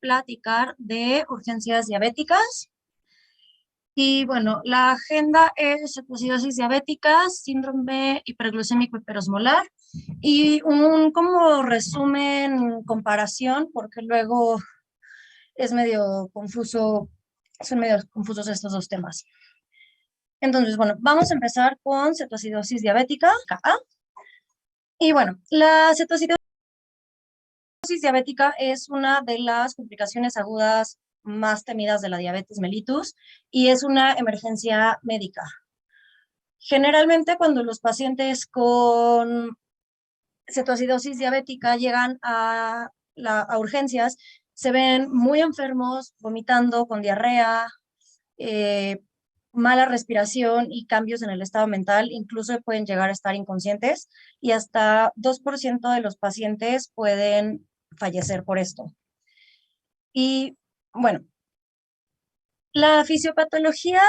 platicar de urgencias diabéticas. Y bueno, la agenda es cetoacidosis diabética, síndrome hiperglucémico hiperosmolar y un como resumen, comparación, porque luego es medio confuso, son medio confusos estos dos temas. Entonces, bueno, vamos a empezar con cetoacidosis diabética. Y bueno, la cetoacidosis diabética es una de las complicaciones agudas más temidas de la diabetes mellitus y es una emergencia médica. Generalmente cuando los pacientes con cetoacidosis diabética llegan a urgencias, se ven muy enfermos, vomitando, con diarrea, eh, mala respiración y cambios en el estado mental, incluso pueden llegar a estar inconscientes y hasta 2% de los pacientes pueden fallecer por esto. Y bueno, la fisiopatología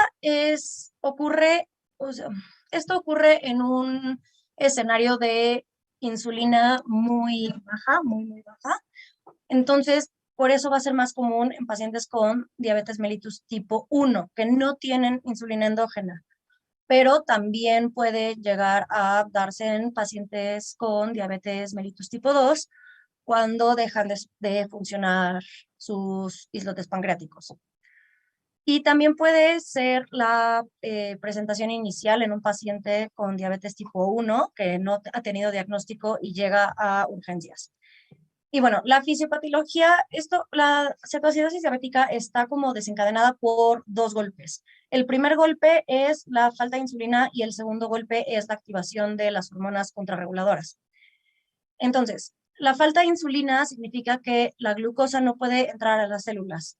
ocurre, o sea, esto ocurre en un escenario de insulina muy baja, muy baja. Entonces, por eso va a ser más común en pacientes con diabetes mellitus tipo 1, que no tienen insulina endógena, pero también puede llegar a darse en pacientes con diabetes mellitus tipo 2 cuando dejan de funcionar sus islotes pancreáticos. Y también puede ser la presentación inicial en un paciente con diabetes tipo 1 que no ha tenido diagnóstico y llega a urgencias. Y bueno, la fisiopatología, la cetoacidosis diabética está como desencadenada por dos golpes. El primer golpe es la falta de insulina y el segundo golpe es la activación de las hormonas contrarreguladoras. Entonces, la falta de insulina significa que la glucosa no puede entrar a las células.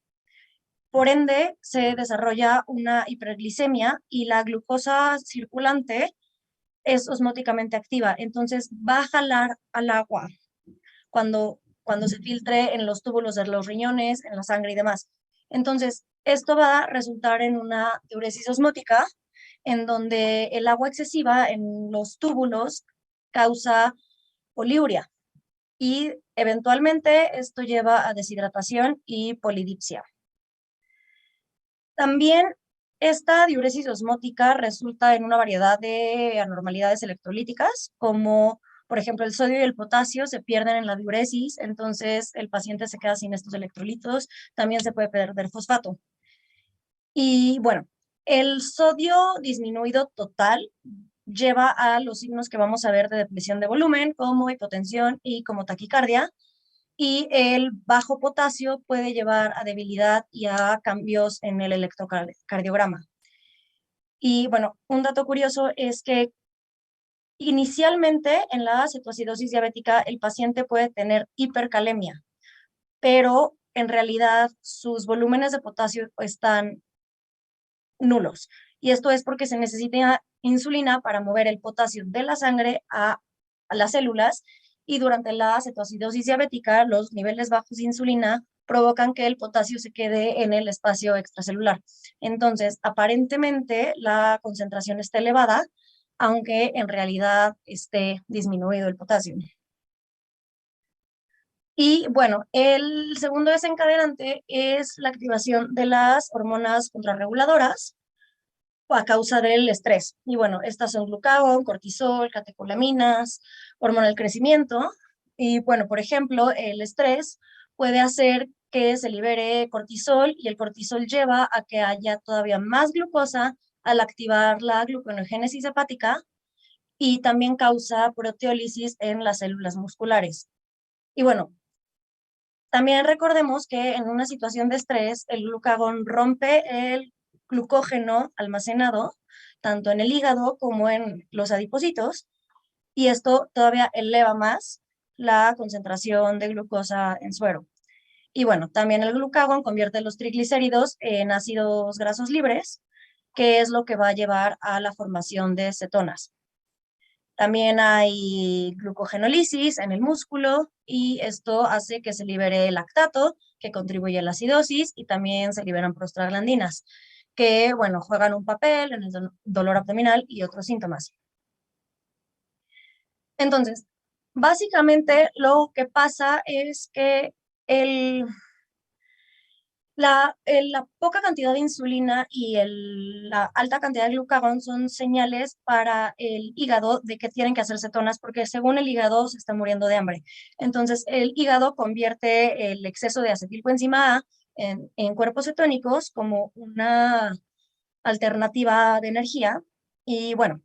Por ende, se desarrolla una hiperglicemia y la glucosa circulante es osmóticamente activa. Entonces, va a jalar al agua cuando se filtre en los túbulos de los riñones, en la sangre y demás. Entonces, esto va a resultar en una diuresis osmótica, en donde el agua excesiva en los túbulos causa poliuria y eventualmente esto lleva a deshidratación y polidipsia. También esta diuresis osmótica resulta en una variedad de anormalidades electrolíticas, como por ejemplo el sodio y el potasio se pierden en la diuresis, entonces el paciente se queda sin estos electrolitos, también se puede perder fosfato. Y bueno, el sodio disminuido total lleva a los signos que vamos a ver de depresión de volumen, como hipotensión y como taquicardia, y el bajo potasio puede llevar a debilidad y a cambios en el electrocardiograma. Y bueno, un dato curioso es que inicialmente en la cetoacidosis diabética el paciente puede tener hipercalemia, pero en realidad sus volúmenes de potasio están nulos. Y esto es porque se necesita insulina para mover el potasio de la sangre a las células y durante la cetoacidosis diabética los niveles bajos de insulina provocan que el potasio se quede en el espacio extracelular. Entonces, aparentemente la concentración está elevada, aunque en realidad esté disminuido el potasio. Y bueno, el segundo desencadenante es la activación de las hormonas contrarreguladoras a causa del estrés. Y bueno, estas son glucagón, cortisol, catecolaminas, hormona del crecimiento. Y bueno, por ejemplo, el estrés puede hacer que se libere cortisol y el cortisol lleva a que haya todavía más glucosa al activar la gluconeogénesis hepática y también causa proteólisis en las células musculares. Y bueno, también recordemos que en una situación de estrés, el glucagón rompe el glucógeno almacenado, tanto en el hígado como en los adipocitos, y esto todavía eleva más la concentración de glucosa en suero. Y bueno, también el glucagón convierte los triglicéridos en ácidos grasos libres, que es lo que va a llevar a la formación de cetonas. También hay glucogenólisis en el músculo y esto hace que se libere el lactato, que contribuye a la acidosis, y también se liberan prostaglandinas, que, bueno, juegan un papel en el dolor abdominal y otros síntomas. Entonces, básicamente lo que pasa es que el La poca cantidad de insulina y la alta cantidad de glucagón son señales para el hígado de que tienen que hacer cetonas, porque según el hígado se está muriendo de hambre. Entonces, el hígado convierte el exceso de acetilcoenzima A en cuerpos cetónicos como una alternativa de energía. Y bueno,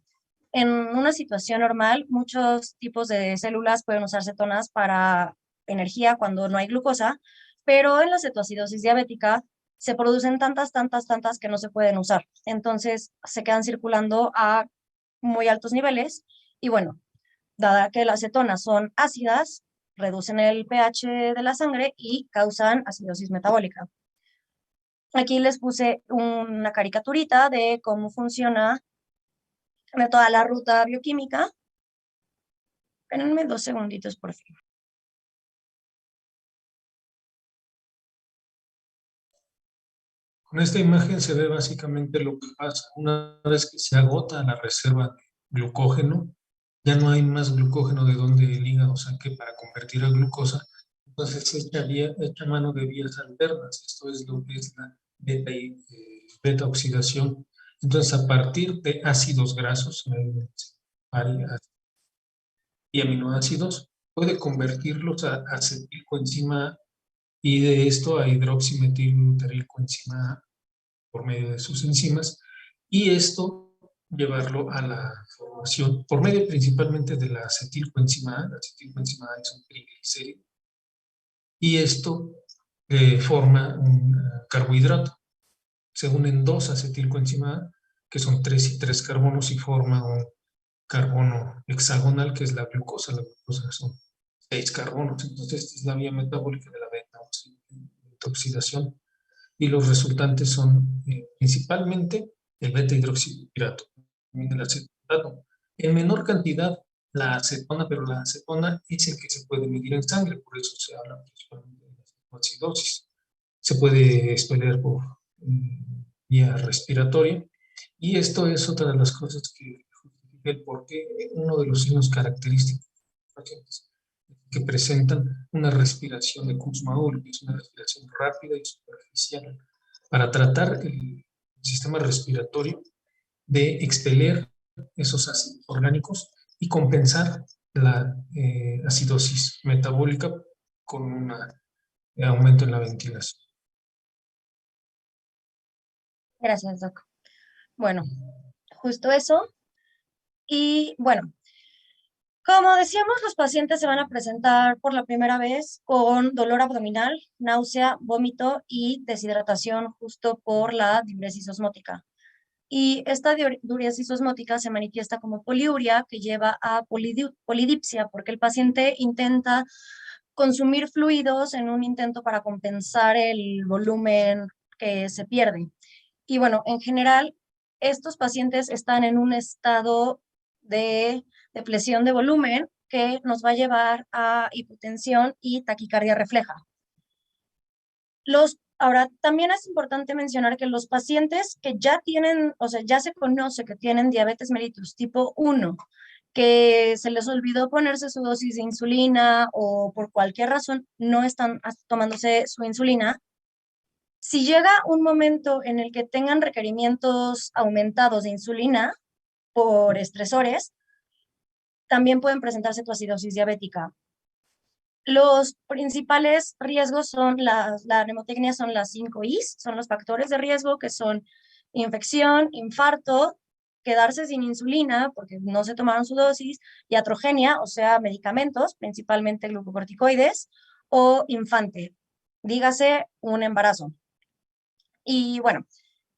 en una situación normal, muchos tipos de células pueden usar cetonas para energía cuando no hay glucosa, pero en la cetoacidosis diabética se producen tantas que no se pueden usar. Entonces se quedan circulando a muy altos niveles y bueno, dada que las cetonas son ácidas, reducen el pH de la sangre y causan acidosis metabólica. Aquí les puse una caricaturita de cómo funciona de toda la ruta bioquímica. Espérenme 2 segunditos, por favor. Con esta imagen se ve básicamente lo que pasa. Una vez que se agota la reserva de glucógeno, ya no hay más glucógeno de donde el hígado saque para convertir a glucosa, entonces se echa mano de vías alternas. Esto es lo que es la beta oxidación. Entonces, a partir de ácidos grasos y aminoácidos, puede convertirlos a acetilcoenzima A y de esto a hidroximetilglutaricoenzima A por medio de sus enzimas, y esto llevarlo a la formación, por medio principalmente de la acetilcoenzima A. La acetilcoenzima A es un triglicérido, y esto forma un carbohidrato. Se unen dos acetilcoenzima A, que son 3 y 3 carbonos, y forma un carbono hexagonal, que es la glucosa. La glucosa son 6 carbonos. Entonces, esta es la vía metabólica de la beta-oxidación. Y los resultantes son principalmente el beta-hidroxibutyrato, también el acetato. En menor cantidad la acetona, pero la acetona es el que se puede medir en sangre, por eso se habla principalmente de la acidosis. Se puede expender por vía respiratoria, y esto es otra de las cosas que justifica el por qué uno de los signos característicos de los pacientes que presentan una respiración de Kussmaul, que es una respiración rápida y superficial, para tratar el sistema respiratorio de expeler esos ácidos orgánicos y compensar la acidosis metabólica con un aumento en la ventilación. Gracias, Doc. Bueno, justo eso. Y bueno, como decíamos, los pacientes se van a presentar por la primera vez con dolor abdominal, náusea, vómito y deshidratación justo por la diuresis osmótica. Y esta diuresis osmótica se manifiesta como poliuria, que lleva a polidipsia, porque el paciente intenta consumir fluidos en un intento para compensar el volumen que se pierde. Y bueno, en general, estos pacientes están en un estado de depresión de volumen que nos va a llevar a hipotensión y taquicardia refleja. Ahora, también es importante mencionar que los pacientes que ya tienen, o sea, ya se conoce que tienen diabetes mellitus tipo 1, que se les olvidó ponerse su dosis de insulina o por cualquier razón no están tomándose su insulina, si llega un momento en el que tengan requerimientos aumentados de insulina por estresores, también pueden presentarse tu acidosis diabética. Los principales riesgos son la mnemotecnia, son las 5 Is, son los factores de riesgo que son infección, infarto, quedarse sin insulina porque no se tomaron su dosis, iatrogenia, o sea, medicamentos, principalmente glucocorticoides, o infante, dígase un embarazo. Y bueno,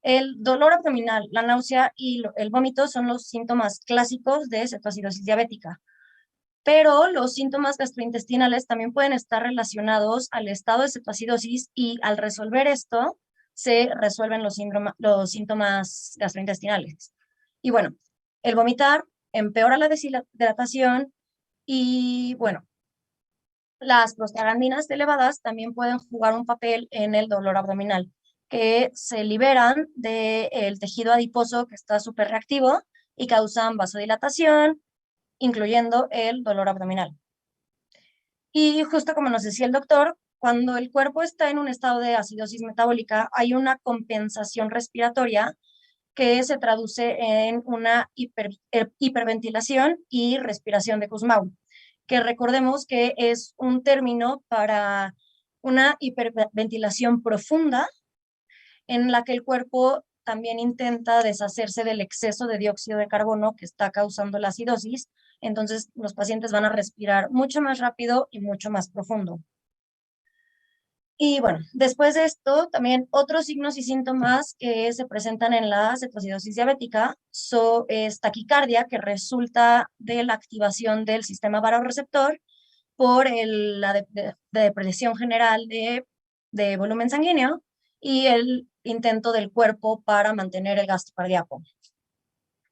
el dolor abdominal, la náusea y el vómito son los síntomas clásicos de cetoacidosis diabética. Pero los síntomas gastrointestinales también pueden estar relacionados al estado de cetoacidosis y al resolver esto, se resuelven los síntomas gastrointestinales. Y bueno, el vomitar empeora la deshidratación y bueno, las prostaglandinas elevadas también pueden jugar un papel en el dolor abdominal, que se liberan del tejido adiposo que está súper reactivo y causan vasodilatación, incluyendo el dolor abdominal. Y justo como nos decía el doctor, cuando el cuerpo está en un estado de acidosis metabólica, hay una compensación respiratoria que se traduce en una hiperventilación y respiración de Kussmaul, que recordemos que es un término para una hiperventilación profunda en la que el cuerpo también intenta deshacerse del exceso de dióxido de carbono que está causando la acidosis. Entonces, los pacientes van a respirar mucho más rápido y mucho más profundo. Y bueno, después de esto, también otros signos y síntomas que se presentan en la cetoacidosis diabética es taquicardia, que resulta de la activación del sistema vasoreceptor por la depresión general de volumen sanguíneo y el intento del cuerpo para mantener el gasto cardíaco.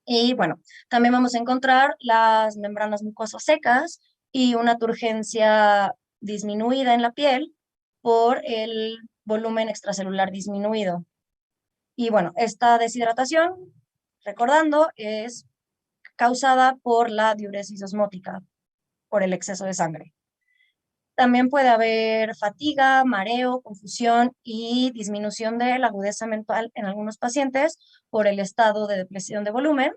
Y bueno, también vamos a encontrar las membranas mucosas secas y una turgencia disminuida en la piel por el volumen extracelular disminuido. Y bueno, esta deshidratación, recordando, es causada por la diuresis osmótica, por el exceso de sangre. También puede haber fatiga, mareo, confusión y disminución de la agudeza mental en algunos pacientes por el estado de depresión de volumen.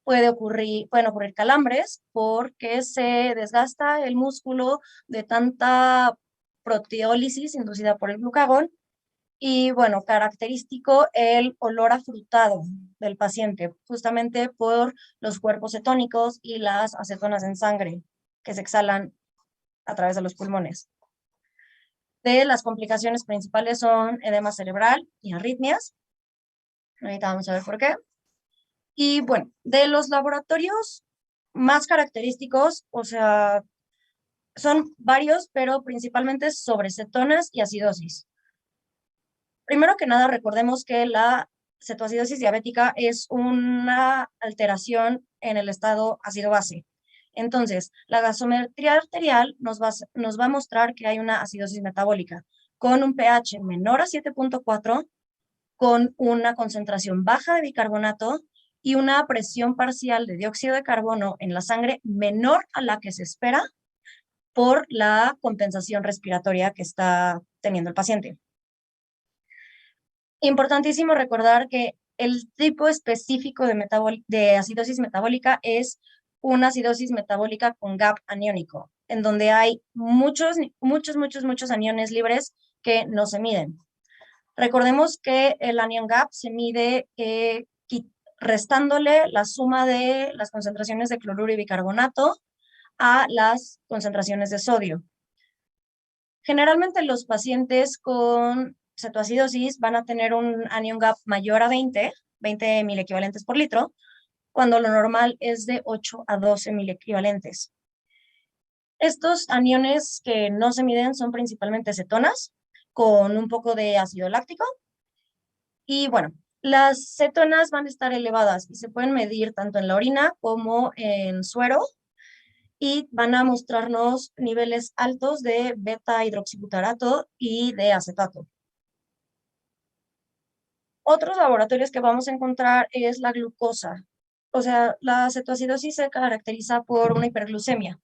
Pueden ocurrir calambres porque se desgasta el músculo de tanta proteólisis inducida por el glucagón. Y bueno, característico el olor afrutado del paciente, justamente por los cuerpos cetónicos y las acetonas en sangre que se exhalan a través de los pulmones. De las complicaciones principales son edema cerebral y arritmias. Ahorita vamos a ver por qué. Y bueno, de los laboratorios más característicos, o sea, son varios, pero principalmente sobre cetonas y acidosis. Primero que nada, recordemos que la cetoacidosis diabética es una alteración en el estado ácido-base. Entonces, la gasometría arterial nos va a mostrar que hay una acidosis metabólica con un pH menor a 7.4, con una concentración baja de bicarbonato y una presión parcial de dióxido de carbono en la sangre menor a la que se espera por la compensación respiratoria que está teniendo el paciente. Importantísimo recordar que el tipo específico de acidosis metabólica es una acidosis metabólica con gap aniónico, en donde hay muchos aniones libres que no se miden. Recordemos que el anion gap se mide restándole la suma de las concentraciones de cloruro y bicarbonato a las concentraciones de sodio. Generalmente los pacientes con cetoacidosis van a tener un anion gap mayor a 20 milequivalentes por litro, cuando lo normal es de 8 a 12 milequivalentes. Estos aniones que no se miden son principalmente cetonas, con un poco de ácido láctico. Y bueno, las cetonas van a estar elevadas y se pueden medir tanto en la orina como en suero y van a mostrarnos niveles altos de beta hidroxibutarato y de acetato. Otros laboratorios que vamos a encontrar es la glucosa. O sea, la cetoacidosis se caracteriza por una hiperglucemia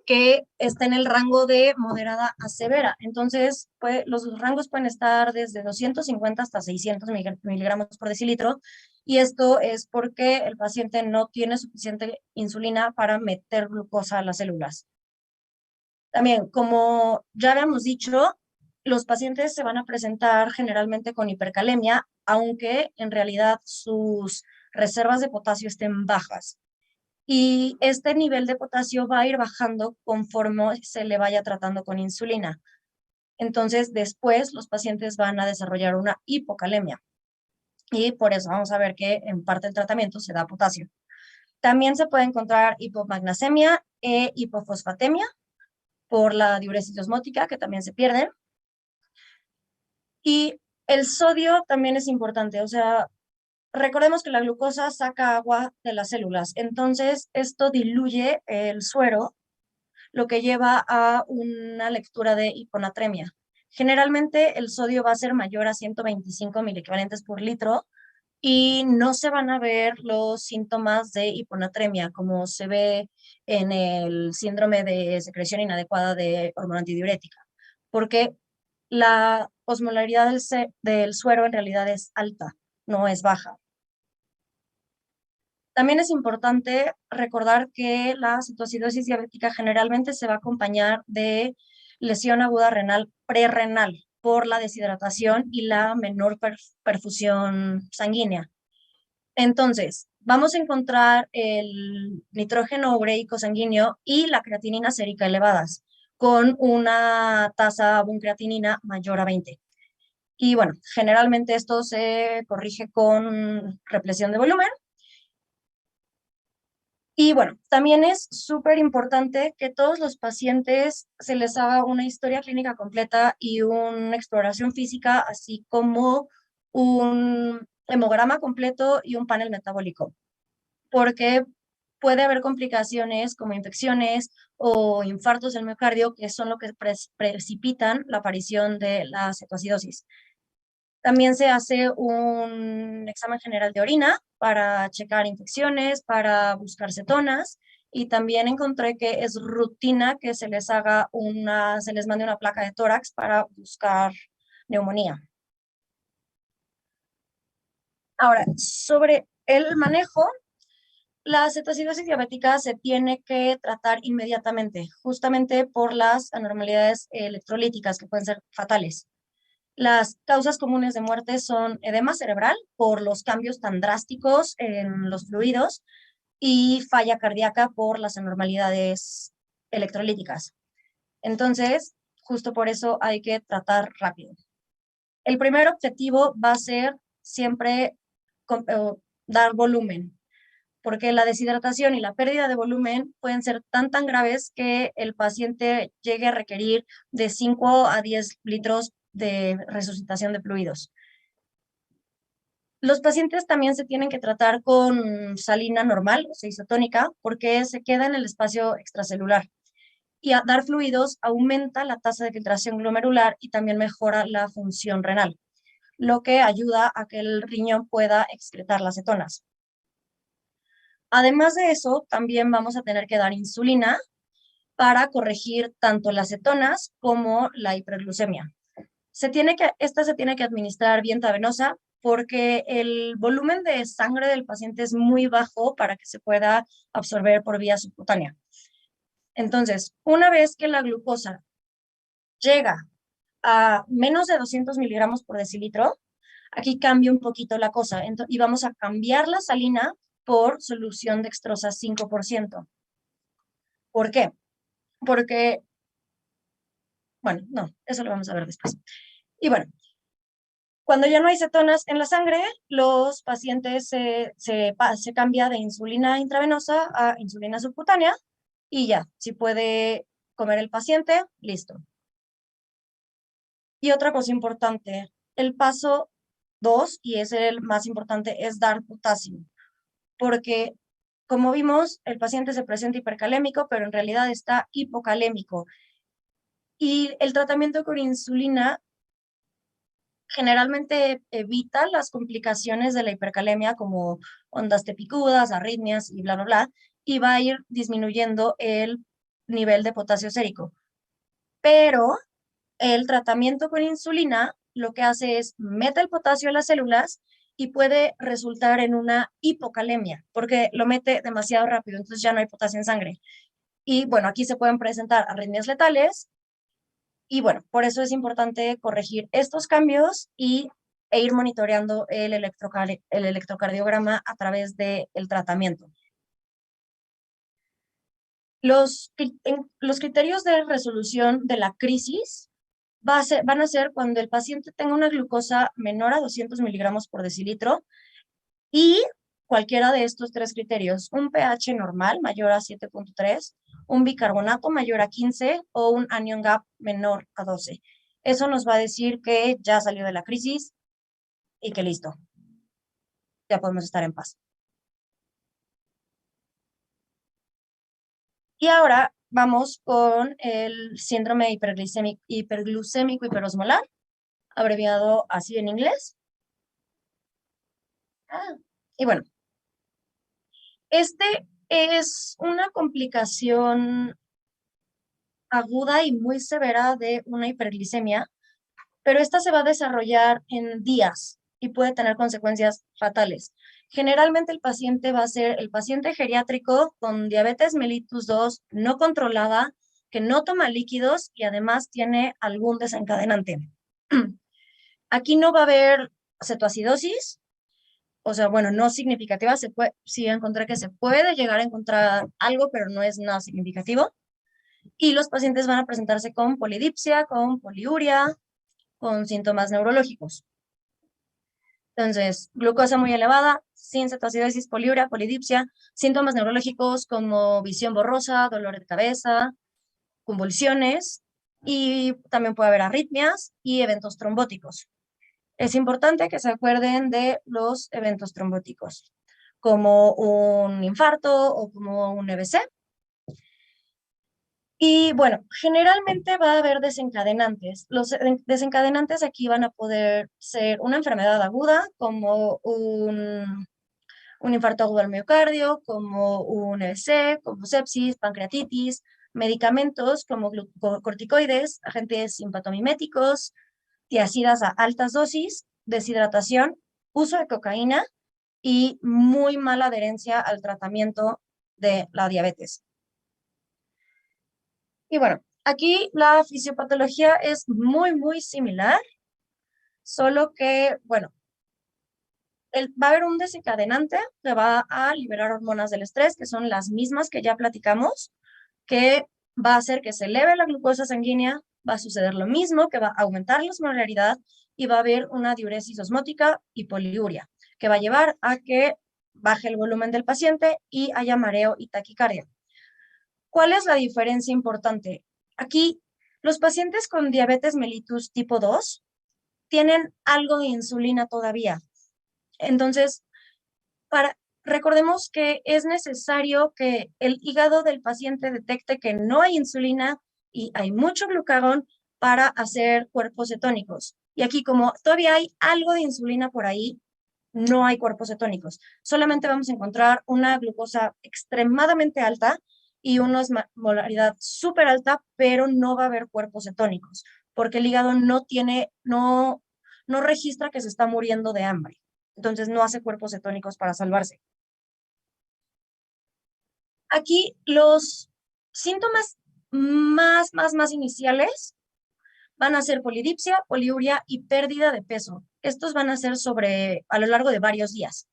que está en el rango de moderada a severa. Entonces, los rangos pueden estar desde 250 hasta 600 miligramos por decilitro, y esto es porque el paciente no tiene suficiente insulina para meter glucosa a las células. También, como ya habíamos dicho, los pacientes se van a presentar generalmente con hipercalemia, aunque en realidad sus reservas de potasio estén bajas. Y este nivel de potasio va a ir bajando conforme se le vaya tratando con insulina. Entonces, después los pacientes van a desarrollar una hipocalemia. Y por eso vamos a ver que en parte del tratamiento se da potasio. También se puede encontrar hipomagnesemia e hipofosfatemia por la diuresis osmótica, que también se pierden. Y el sodio también es importante, o sea, recordemos que la glucosa saca agua de las células, entonces esto diluye el suero, lo que lleva a una lectura de hiponatremia. Generalmente el sodio va a ser mayor a 125 milequivalentes por litro y no se van a ver los síntomas de hiponatremia como se ve en el síndrome de secreción inadecuada de hormona antidiurética. porque la osmolaridad del suero en realidad es alta, no es baja. También es importante recordar que la cetoacidosis diabética generalmente se va a acompañar de lesión aguda renal prerrenal por la deshidratación y la menor perfusión sanguínea. Entonces, vamos a encontrar el nitrógeno ureico sanguíneo y la creatinina sérica elevadas, con una tasa buncreatinina mayor a 20. Y bueno, generalmente esto se corrige con represión de volumen. Y bueno, también es súper importante que todos los pacientes se les haga una historia clínica completa y una exploración física, así como un hemograma completo y un panel metabólico, porque puede haber complicaciones como infecciones o infartos del miocardio, que son lo que precipitan la aparición de la cetoacidosis. También se hace un examen general de orina para checar infecciones, para buscar cetonas, y también encontré que es rutina que se les mande una placa de tórax para buscar neumonía. Ahora, sobre el manejo, la cetoacidosis diabética se tiene que tratar inmediatamente, justamente por las anormalidades electrolíticas que pueden ser fatales. Las causas comunes de muerte son edema cerebral por los cambios tan drásticos en los fluidos y falla cardíaca por las anormalidades electrolíticas. Entonces, justo por eso hay que tratar rápido. El primer objetivo va a ser siempre dar volumen, porque la deshidratación y la pérdida de volumen pueden ser tan graves que el paciente llegue a requerir de 5 a 10 litros de resucitación de fluidos. Los pacientes también se tienen que tratar con salina normal, o sea, isotónica, porque se queda en el espacio extracelular. Y a dar fluidos aumenta la tasa de filtración glomerular y también mejora la función renal, lo que ayuda a que el riñón pueda excretar las cetonas. Además de eso, también vamos a tener que dar insulina para corregir tanto las cetonas como la hiperglucemia. Esta se tiene que administrar vía intravenosa porque el volumen de sangre del paciente es muy bajo para que se pueda absorber por vía subcutánea. Entonces, una vez que la glucosa llega a menos de 200 miligramos por decilitro, aquí cambia un poquito la cosa y vamos a cambiar la salina por solución dextrosa 5%. ¿Por qué? Porque, bueno, no, eso lo vamos a ver después. Y bueno, cuando ya no hay cetonas en la sangre, los pacientes se cambia de insulina intravenosa a insulina subcutánea y ya, si puede comer el paciente, listo. Y otra cosa importante, el paso 2, y es el más importante, es dar potasio, porque como vimos, el paciente se presenta hipercalémico, pero en realidad está hipocalémico. Y el tratamiento con insulina generalmente evita las complicaciones de la hipercalemia como ondas tepicudas, arritmias y bla, bla, bla, y va a ir disminuyendo el nivel de potasio sérico. Pero el tratamiento con insulina lo que hace es mete el potasio a las células y puede resultar en una hipocalemia, porque lo mete demasiado rápido, entonces ya no hay potasio en sangre. Y bueno, aquí se pueden presentar arritmias letales. Y bueno, por eso es importante corregir estos cambios e ir monitoreando el electrocardiograma a través del tratamiento. Los criterios de resolución de la crisis van a ser cuando el paciente tenga una glucosa menor a 200 miligramos por decilitro y cualquiera de estos tres criterios, un pH normal mayor a 7.3, un bicarbonato mayor a 15 o un anion gap menor a 12. Eso nos va a decir que ya salió de la crisis y que listo, ya podemos estar en paz. Y ahora vamos con el síndrome hiperglucémico hiperosmolar, abreviado así en inglés. Y bueno, este es una complicación aguda y muy severa de una hiperglicemia, pero esta se va a desarrollar en días y puede tener consecuencias fatales. Generalmente el paciente va a ser el paciente geriátrico con diabetes mellitus 2 no controlada, que no toma líquidos y además tiene algún desencadenante. Aquí no va a haber cetoacidosis, o sea, bueno, no significativa, sí encontré que se puede llegar a encontrar algo, pero no es nada significativo. Y los pacientes van a presentarse con polidipsia, con poliuria, con síntomas neurológicos. Entonces, glucosa muy elevada, sin cetoacidosis, poliuria, polidipsia, síntomas neurológicos como visión borrosa, dolor de cabeza, convulsiones, y también puede haber arritmias y eventos trombóticos. Es importante que se acuerden de los eventos trombóticos, como un infarto o como un EBC. Y bueno, generalmente va a haber desencadenantes. Los desencadenantes aquí van a poder ser una enfermedad aguda, como un infarto agudo al miocardio, como un EBC, como sepsis, pancreatitis, medicamentos como glucocorticoides, agentes simpatomiméticos, tiazidas a altas dosis, deshidratación, uso de cocaína y muy mala adherencia al tratamiento de la diabetes. Y bueno, aquí la fisiopatología es muy similar, solo que, bueno, va a haber un desencadenante que va a liberar hormonas del estrés, que son las mismas que ya platicamos, que va a hacer que se eleve la glucosa sanguínea, va a suceder lo mismo, que va a aumentar la osmolaridad y va a haber una diuresis osmótica y poliuria, que va a llevar a que baje el volumen del paciente y haya mareo y taquicardia. ¿Cuál es la diferencia importante? Aquí, los pacientes con diabetes mellitus tipo 2 tienen algo de insulina todavía. Entonces, recordemos que es necesario que el hígado del paciente detecte que no hay insulina y hay mucho glucagón para hacer cuerpos cetónicos. Y aquí, como todavía hay algo de insulina por ahí, no hay cuerpos cetónicos. Solamente vamos a encontrar una glucosa extremadamente alta y una osmolaridad súper alta, pero no va a haber cuerpos cetónicos, porque el hígado no registra que se está muriendo de hambre. Entonces no hace cuerpos cetónicos para salvarse. Aquí los síntomas más iniciales van a ser polidipsia, poliuria y pérdida de peso. Estos van a ser a lo largo de varios días.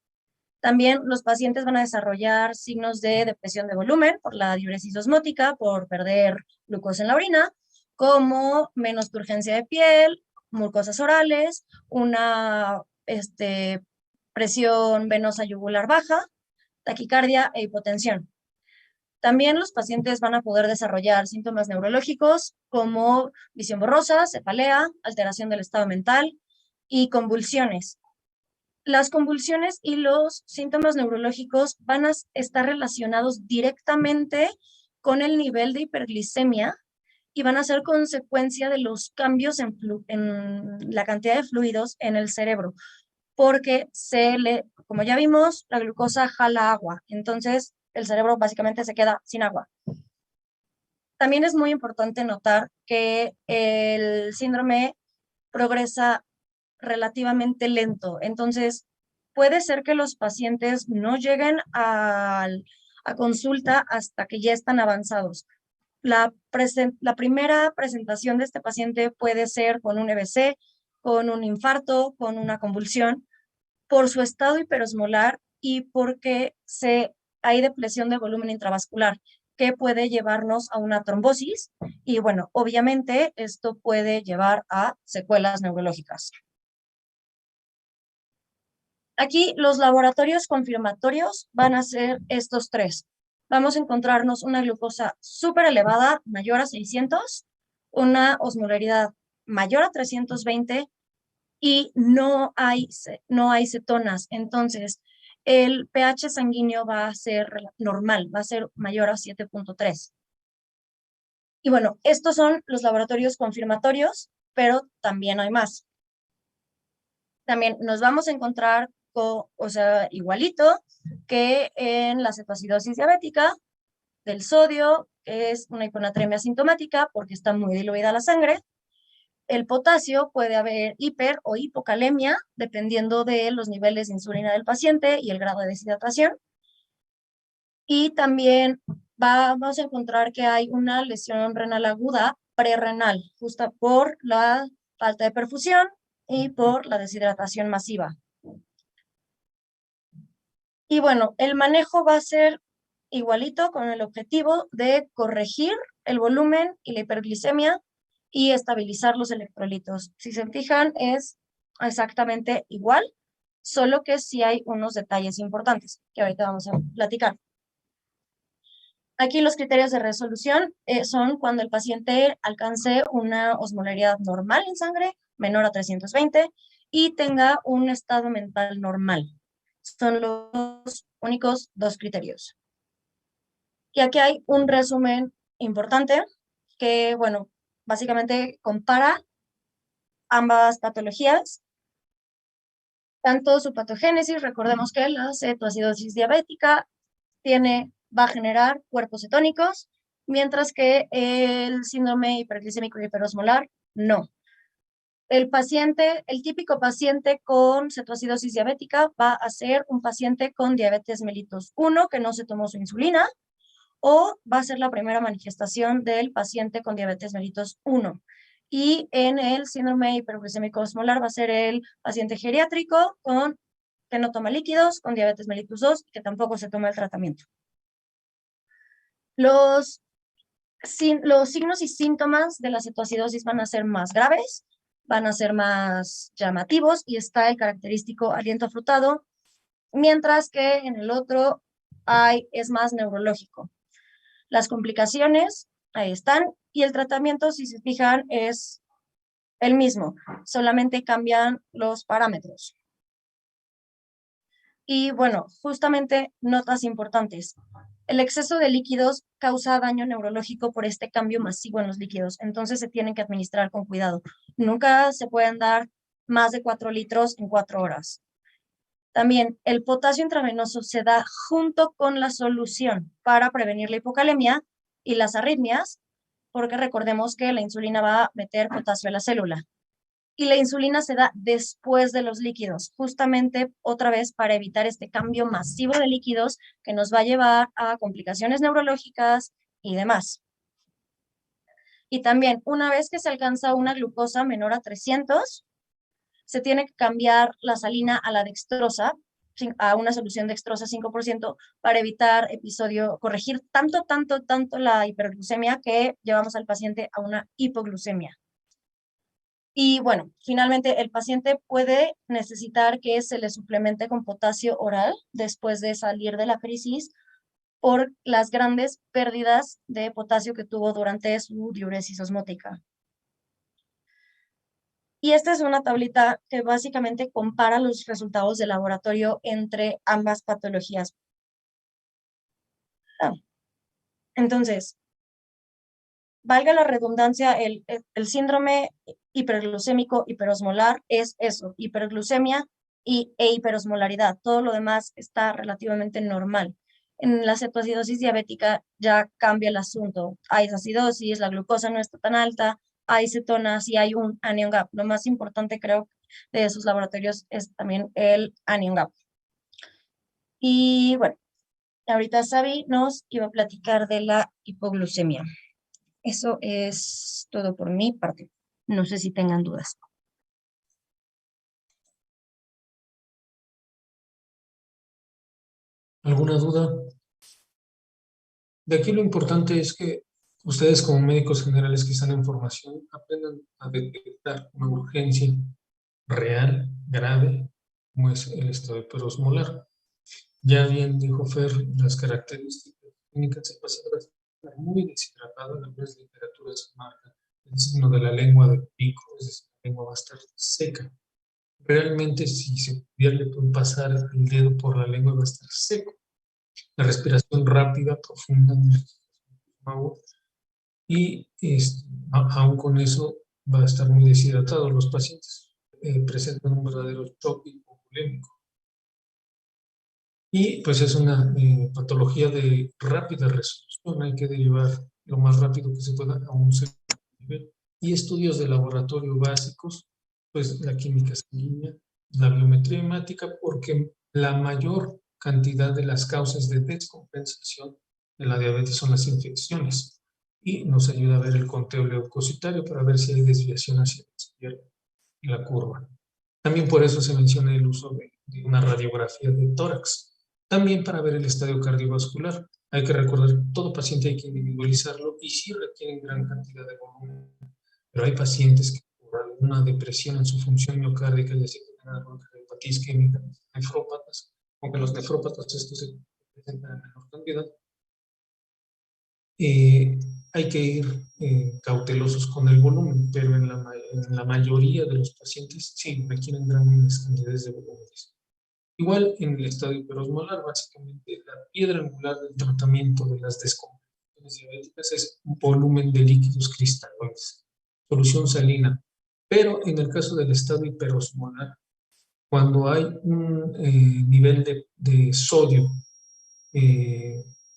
También los pacientes van a desarrollar signos de depresión de volumen por la diuresis osmótica, por perder glucosa en la orina, como menos turgencia de piel, mucosas orales, una presión venosa yugular baja, taquicardia e hipotensión. También los pacientes van a poder desarrollar síntomas neurológicos como visión borrosa, cefalea, alteración del estado mental y convulsiones. Las convulsiones y los síntomas neurológicos van a estar relacionados directamente con el nivel de hiperglicemia y van a ser consecuencia de los cambios en la cantidad de fluidos en el cerebro, porque como ya vimos, la glucosa jala agua, entonces el cerebro básicamente se queda sin agua. También es muy importante notar que el síndrome progresa relativamente lento, entonces puede ser que los pacientes no lleguen a consulta hasta que ya están avanzados. La primera presentación de este paciente puede ser con un EBC, con un infarto, con una convulsión, por su estado hiperosmolar y porque hay depresión del volumen intravascular, que puede llevarnos a una trombosis y bueno, obviamente esto puede llevar a secuelas neurológicas. Aquí los laboratorios confirmatorios van a ser estos tres. Vamos a encontrarnos una glucosa súper elevada, mayor a 600, una osmolaridad mayor a 320 y no hay cetonas. Entonces, el pH sanguíneo va a ser normal, va a ser mayor a 7.3. Y bueno, estos son los laboratorios confirmatorios, pero también hay más. También nos vamos a encontrar igualito que en la cetoacidosis diabética, del sodio, que es una hiponatremia sintomática porque está muy diluida la sangre. El potasio, puede haber hiper o hipocalemia, dependiendo de los niveles de insulina del paciente y el grado de deshidratación. Y también vamos a encontrar que hay una lesión renal aguda prerrenal, justo por la falta de perfusión y por la deshidratación masiva. Y bueno, el manejo va a ser igualito, con el objetivo de corregir el volumen y la hiperglicemia y estabilizar los electrolitos. Si se fijan, es exactamente igual, solo que sí hay unos detalles importantes que ahorita vamos a platicar. Aquí los criterios de resolución son cuando el paciente alcance una osmolaridad normal en sangre, menor a 320, y tenga un estado mental normal. Son los únicos dos criterios. Y aquí hay un resumen importante que, bueno, básicamente compara ambas patologías, tanto su patogénesis. Recordemos que la cetoacidosis diabética va a generar cuerpos cetónicos, mientras que el síndrome hiperglicémico y hiperosmolar no. El típico paciente con cetoacidosis diabética va a ser un paciente con diabetes mellitus 1 que no se tomó su insulina, o va a ser la primera manifestación del paciente con diabetes mellitus 1. Y en el síndrome hiperglicémico osmolar va a ser el paciente geriátrico que no toma líquidos, con diabetes mellitus 2 y que tampoco se toma el tratamiento. Los signos y síntomas de la cetoacidosis van a ser más graves, van a ser más llamativos y está el característico aliento afrutado, mientras que en el otro es más neurológico. Las complicaciones, ahí están, y el tratamiento, si se fijan, es el mismo, solamente cambian los parámetros. Y bueno, justamente notas importantes. El exceso de líquidos causa daño neurológico por este cambio masivo en los líquidos, entonces se tienen que administrar con cuidado. Nunca se pueden dar más de 4 litros en 4 horas. También el potasio intravenoso se da junto con la solución para prevenir la hipocalemia y las arritmias, porque recordemos que la insulina va a meter potasio a la célula. Y la insulina se da después de los líquidos, justamente otra vez para evitar este cambio masivo de líquidos que nos va a llevar a complicaciones neurológicas y demás. Y también, una vez que se alcanza una glucosa menor a 300, se tiene que cambiar la salina a la dextrosa, a una solución dextrosa 5%, para evitar corregir tanto la hiperglucemia que llevamos al paciente a una hipoglucemia. Y bueno, finalmente el paciente puede necesitar que se le suplemente con potasio oral después de salir de la crisis por las grandes pérdidas de potasio que tuvo durante su diuresis osmótica. Y esta es una tablita que básicamente compara los resultados de laboratorio entre ambas patologías. Entonces, valga la redundancia, el síndrome hiperglucémico hiperosmolar es eso, hiperglucemia e hiperosmolaridad. Todo lo demás está relativamente normal. En la cetoacidosis diabética ya cambia el asunto. Hay acidosis, la glucosa no está tan alta, hay cetonas y hay un anion gap. Lo más importante, creo, de esos laboratorios es también el anion gap. Y bueno, ahorita Sabi nos iba a platicar de la hipoglucemia. Eso es todo por mi parte. No sé si tengan dudas. ¿Alguna duda? De aquí lo importante es que ustedes como médicos generales que están en formación aprendan a detectar una urgencia real, grave, como es el estado hiperosmolar. Ya bien dijo Fer, las características clínicas del paciente va a estar muy deshidratado, en algunas literaturas marcan el signo de la lengua de pico, es decir, la lengua va a estar seca. Realmente, si se pudiera pasar el dedo por la lengua, va a estar seco. La respiración rápida, profunda, y aún con eso va a estar muy deshidratado. Los pacientes presentan un verdadero shock hipovolémico. Y pues es una patología de rápida resolución, hay que derivar lo más rápido que se pueda a un segundo nivel. Y estudios de laboratorio básicos, pues la química sanguínea, la biometría hemática, porque la mayor cantidad de las causas de descompensación de la diabetes son las infecciones, y nos ayuda a ver el conteo leucocitario para ver si hay desviación hacia la izquierda en la curva. También por eso se menciona el uso de una radiografía de tórax. También para ver el estadio cardiovascular. Hay que recordar que todo paciente hay que individualizarlo y sí requieren gran cantidad de volumen. Pero hay pacientes que por alguna depresión en su función miocárdica, ya sea que tengan hepatitis isquémica, nefrópatas, aunque los nefrópatas estos se presentan en menor cantidad, hay que ir cautelosos con el volumen, pero en la mayoría de los pacientes sí requieren grandes cantidades de volúmenes. Igual en el estadio hiperosmolar, básicamente la piedra angular del tratamiento de las descompensaciones diabéticas es un volumen de líquidos cristaloides, solución salina. Pero en el caso del estadio hiperosmolar, cuando hay un nivel de sodio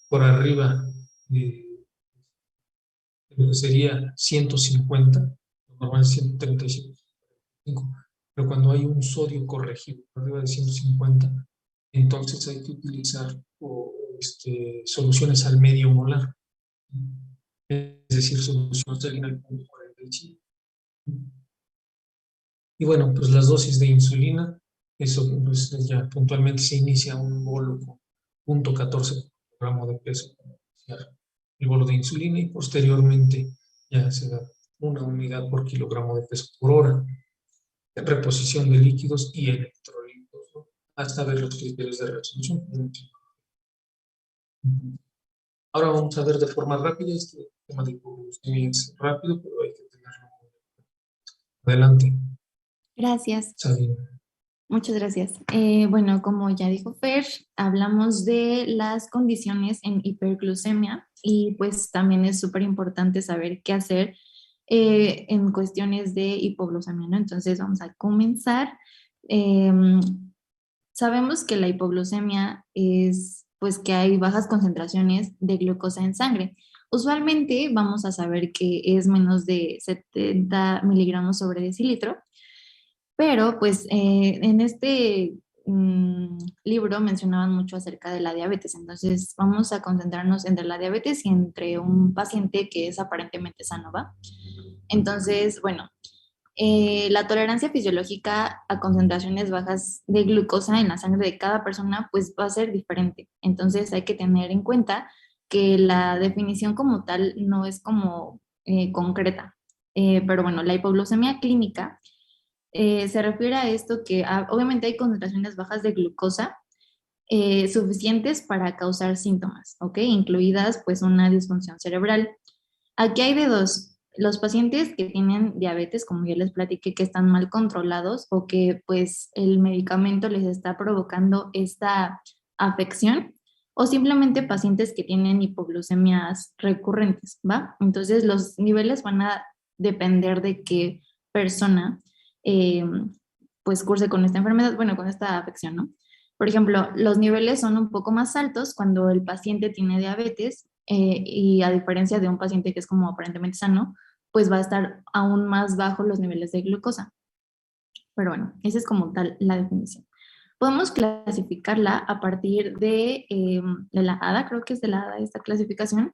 por arriba de lo que sería 150, normal es 135, pero cuando hay un sodio corregido por arriba de 150, entonces hay que utilizar soluciones al medio molar, es decir, solución salina al 0.45. Y bueno, pues las dosis de insulina, eso pues ya puntualmente se inicia un bolo con 0.14 gramo de peso para iniciar el bolo de insulina, y posteriormente ya se da una unidad por kilogramo de peso por hora, reposición de líquidos y electrolitos, ¿no? Hasta ver los criterios de resolución. Ahora vamos a ver de forma rápida este tema de hipoglucemia. Es rápido, pero hay que tenerlo. Adelante. Gracias. Sabina. Muchas gracias. Bueno, como ya dijo Fer, hablamos de las condiciones en hiperglucemia y pues también es súper importante saber qué hacer en cuestiones de hipoglucemia, ¿no? Entonces vamos a comenzar. Sabemos que la hipoglucemia es pues que hay bajas concentraciones de glucosa en sangre. Usualmente vamos a saber que es menos de 70 miligramos sobre decilitro, pero pues en este libro mencionaban mucho acerca de la diabetes, entonces vamos a concentrarnos entre la diabetes y entre un paciente que es aparentemente sano, ¿va? Entonces, bueno, la tolerancia fisiológica a concentraciones bajas de glucosa en la sangre de cada persona pues va a ser diferente, entonces hay que tener en cuenta que la definición como tal no es como concreta, pero bueno, la hipoglucemia clínica se refiere a esto que obviamente hay concentraciones bajas de glucosa suficientes para causar síntomas, ¿ok? Incluidas pues una disfunción cerebral. Aquí hay de dos. Los pacientes que tienen diabetes, como ya les platiqué, que están mal controlados o que pues el medicamento les está provocando esta afección, o simplemente pacientes que tienen hipoglucemias recurrentes, ¿va? Entonces los niveles van a depender de qué persona eh, pues curse con esta enfermedad, bueno, con esta afección, ¿no? Por ejemplo, los niveles son un poco más altos cuando el paciente tiene diabetes y a diferencia de un paciente que es como aparentemente sano, pues va a estar aún más bajo los niveles de glucosa. Pero bueno, esa es como tal la definición. Podemos clasificarla a partir de la ADA, creo que es de la ADA esta clasificación.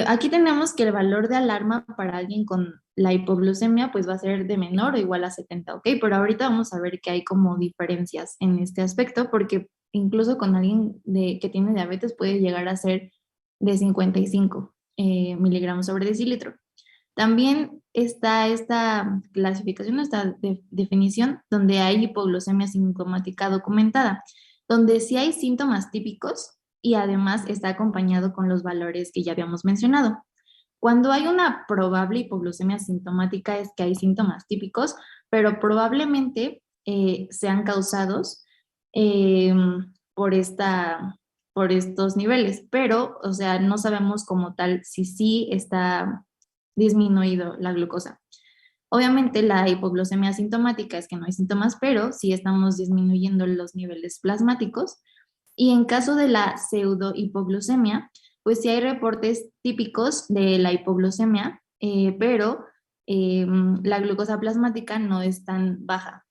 Aquí tenemos que el valor de alarma para alguien con la hipoglucemia pues va a ser de menor o igual a 70, ¿ok? Pero ahorita vamos a ver que hay como diferencias en este aspecto porque incluso con alguien que tiene diabetes puede llegar a ser de 55 miligramos sobre decilitro. También está esta clasificación, esta definición donde hay hipoglucemia sintomática documentada, donde sí hay síntomas típicos y además está acompañado con los valores que ya habíamos mencionado. Cuando hay una probable hipoglucemia sintomática es que hay síntomas típicos, pero probablemente sean causados eh, por, por estos niveles, pero, o sea, no sabemos como tal si sí está disminuido la glucosa. Obviamente la hipoglucemia sintomática es que no hay síntomas, pero sí estamos disminuyendo los niveles plasmáticos. Y en caso de la pseudohipoglucemia, pues sí hay reportes típicos de la hipoglucemia, pero la glucosa plasmática no es tan baja.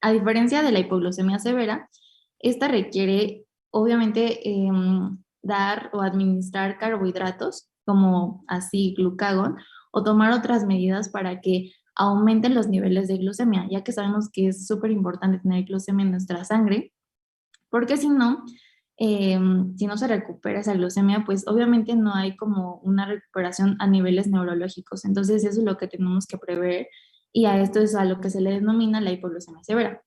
A diferencia de la hipoglucemia severa, esta requiere obviamente dar o administrar carbohidratos como así glucagón o tomar otras medidas para que aumenten los niveles de glucemia, ya que sabemos que es súper importante tener glucemia en nuestra sangre, porque si no se recupera esa glucemia, pues obviamente no hay como una recuperación a niveles neurológicos. Entonces eso es lo que tenemos que prever y a esto es a lo que se le denomina la hipoglucemia severa.